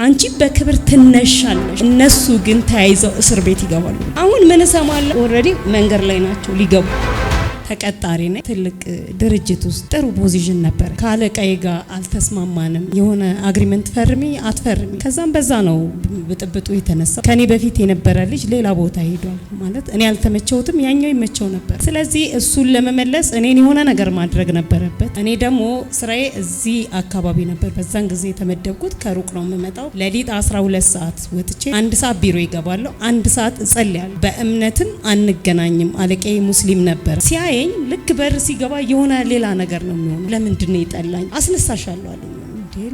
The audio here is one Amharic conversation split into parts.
አንቺ በክብር ትነሻለሽ፣ እነሱ ግን ተያይዘው እስር ቤት ይገባሉ። አሁን ምን ሰማለሁ? ኦልሬዲ መንገድ ላይ ናቸው ሊገቡ። ተቀጣሪ ነኝ ትልቅ ድርጅት ውስጥ ጥሩ ፖዚሽን ነበር። ካለቃዬ ጋር አልተስማማንም። የሆነ አግሪመንት ፈርሚ አትፈርሚ፣ ከዛም በዛ ነው ብጥብጡ የተነሳ። ከኔ በፊት የነበረ ልጅ ሌላ ቦታ ሄዷል ማለት እኔ አልተመቸውትም፣ ያኛው ይመቸው ነበር። ስለዚህ እሱን ለመመለስ እኔን የሆነ ነገር ማድረግ ነበረበት። እኔ ደግሞ ስራዬ እዚህ አካባቢ ነበር በዛን ጊዜ የተመደብኩት። ከሩቅ ነው የምመጣው። ሌሊት 12 ሰዓት ወጥቼ 1 ሰዓት ቢሮ ይገባለሁ፣ 1 ሰዓት እጸልያለሁ። በእምነትም አንገናኝም። አለቃዬ ሙስሊም ነበር። ሲያየኝ ልክ በር ሲገባ የሆነ ሌላ ነገር ነው የሚሆነው። ለምንድን ነው የጠላኝ? አስነሳሻለሁ አለኝ።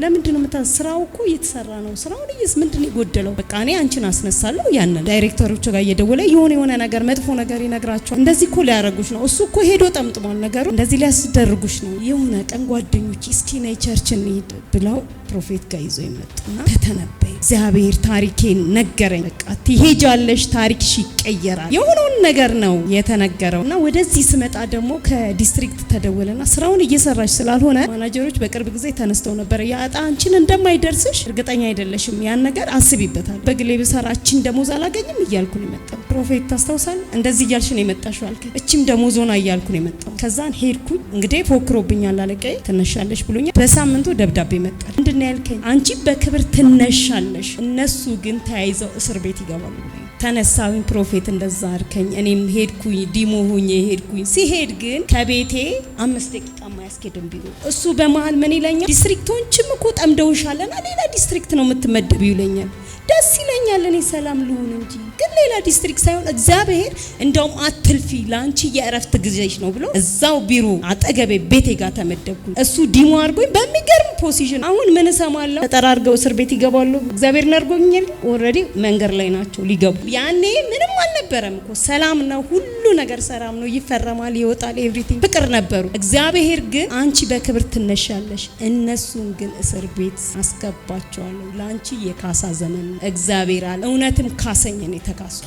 ለምንድን ነው ስራው እኮ እየተሰራ ነው፣ ስራውን ምንድን ነው የጎደለው? በቃ እኔ አንቺን አስነሳለሁ። ያንን ዳይሬክተሮቹ ጋር እየደወለ የሆነ ነገር መጥፎ ነገር ይነግራቸዋል። እንደዚህ እኮ ሊያረጉሽ ነው፣ እሱ እኮ ሄዶ ጠምጥሟል ነገሩ፣ እንደዚህ ሊያስደርጉሽ ነው። የሆነ ቀን ጓደኞች እስኪ ነይ ቸርች እንሂድ ብለው ፕሮፌት ጋር ይዘው ይመጡና ተተነበይ እግዚአብሔር ታሪኬን ነገረኝ። በቃ ትሄጃለሽ፣ ታሪክሽ ይቀየራል። የሆነውን ነገር ነው የተነገረውና ወደዚህ ስመጣ ደግሞ ከዲስትሪክት ተደወለና ስራውን እየሰራሽ ስላልሆነ ማናጀሮች በቅርብ ጊዜ ተነስተው ነበር። ያጣ አንቺን እንደማይደርስሽ እርግጠኛ አይደለሽም፣ ያን ነገር አስቢበታል። በግሌ ብሰራችን ደሞዝ አላገኝም እያልኩ ነው የመጣው። ፕሮፌት ታስታውሳለህ? እንደዚህ እያልሽ ነው የመጣሽው አልከኝ። እቺም ደሞዝ ሆና እያልኩ ነው የመጣው። ከዛን ሄድኩኝ። እንግዲህ ፎክሮብኛል አለቃዬ፣ ትነሻለሽ ብሎኛል። በሳምንቱ ደብዳቤ መጣል። ምንድነው ያልከኝ? አንቺ በክብር ትነሻለሽ፣ እነሱ ግን ተያይዘው እስር ቤት ይገባሉ። ተነሳሁኝ። ፕሮፌት እንደዛ አርከኝ። እኔም ሄድኩኝ፣ ዲሞ ሆኜ ሄድኩኝ። ሲሄድ ግን ከቤቴ 5 ደቂቃ ማያስኬድም ቢሮ። እሱ በመሃል ምን ይለኛል? ዲስትሪክቶችም እኮ ጠምደውሻለና ሌላ ዲስትሪክት ነው የምትመደብ ይለኛል። ደስ ይለኛል እኔ ሰላም ልሁን እንጂ፣ ግን ሌላ ዲስትሪክት ሳይሆን እግዚአብሔር እንደውም አትልፊ ለአንቺ የእረፍት ጊዜሽ ነው ብሎ እዛው ቢሮ አጠገቤ ቤቴ ጋር ተመደብኩኝ። እሱ ዲሞ አድርጎኝ በሚገርም ፖዚሽን። አሁን ምን ሰማለሁ? ተጠራርገው እስር ቤት ይገባሉ። እግዚአብሔር ነርጎኛል። ኦልሬዲ መንገድ ላይ ናቸው ሊገቡ። ያኔ ምንም አልነበረም እኮ ሰላም ነው፣ ሁሉ ነገር ሰላም ነው፣ ይፈረማል፣ ይወጣል፣ ኤቭሪቲንግ ፍቅር ነበሩ። እግዚአብሔር ግን አንቺ በክብር ትነሻለሽ፣ እነሱን ግን እስር ቤት አስገባቸዋለሁ፣ ለአንቺ የካሳ ዘመን ነው እግዚአብሔር አለ። እውነትም ካሰኝ። እኔ ተካሱ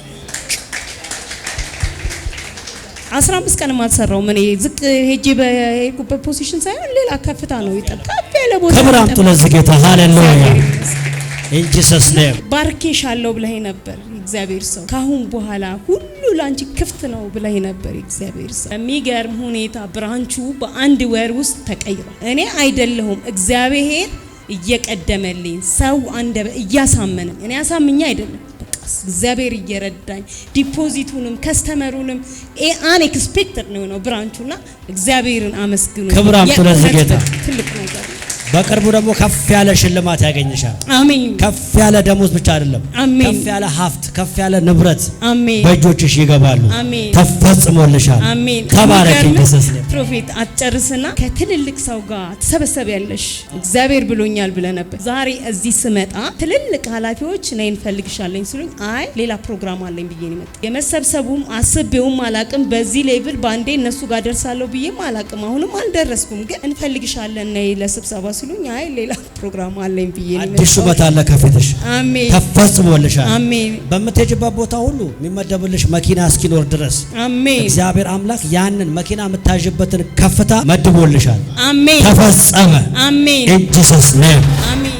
15 ቀን ማልሰራው ምን ዝቅ ሄጄ በሄድኩበት ፖዚሽን ሳይሆን ሌላ ከፍታ ነው ይጠቃፍ ያለ ቦታ። ክብር አምጡ ለዚህ ጌታ። ሃሌሉያ ኢን ጂሰስ ኔም። ባርኬሻለሁ ብለህ ነበር እግዚአብሔር ሰው። ካሁን በኋላ ሁሉ ላንቺ ክፍት ነው ብለህ ነበር እግዚአብሔር ሰው። የሚገርም ሁኔታ ብራንቹ በአንድ ወር ውስጥ ተቀይሯል። እኔ አይደለሁም እግዚአብሔር እየቀደመልኝ ሰው አንደበ እያሳመነኝ፣ እኔ አሳምኛ አይደለም፣ እግዚአብሔር እየረዳኝ ዲፖዚቱንም ከስተመሩንም አንኤክስፔክትድ ነው ብራንቹና እግዚአብሔርን አመስግኑ። ክብር አምጡ ለዚህ ጌታ። ትልቅ ነገር። በቅርቡ ደግሞ ከፍ ያለ ሽልማት ያገኝሻል። አሜን። ከፍ ያለ ደሞዝ ብቻ አይደለም፣ አሜን። ከፍ ያለ ሀብት፣ ከፍ ያለ ንብረት አሜን በእጆችሽ ይገባሉ። አሜን። ተፈጽሞልሻል። አሜን። ተባረክ ኢየሱስ። ፕሮፌት አትጨርስና ከትልልቅ ሰው ጋር ትሰበሰቢያለሽ እግዚአብሔር ብሎኛል ብለህ ነበር። ዛሬ እዚህ ስመጣ ትልልቅ ኃላፊዎች ነይ እንፈልግሻለኝ ሲሉኝ አይ ሌላ ፕሮግራም አለኝ ብዬ ነው የመጣው። የመሰብሰቡም አስቤውም አላቅም፣ በዚህ ሌቭል ባንዴ እነሱ ጋር ደርሳለሁ ብዬም አላቅም። አሁንም አልደረስኩም፣ ግን እንፈልግሻለን ነይ ለስብሰባ ሲሉኝ አይ ሌላ ፕሮግራም አለኝ ብዬ ነው የመጣው። አዲስ ሹመት አለ ከፊትሽ። አሜን። ተፈጽሞልሻል። አሜን። በምትሄጂበት ቦታ ሁሉ የሚመደብልሽ መኪና እስኪኖር ድረስ አሜን እግዚአብሔር አምላክ ያንን መኪና የምታዥበትን ከፍታ መድቦልሻል። አሜን። ተፈጸመ። አሜን። ኢን ጂሰስ ኔም። አሜን።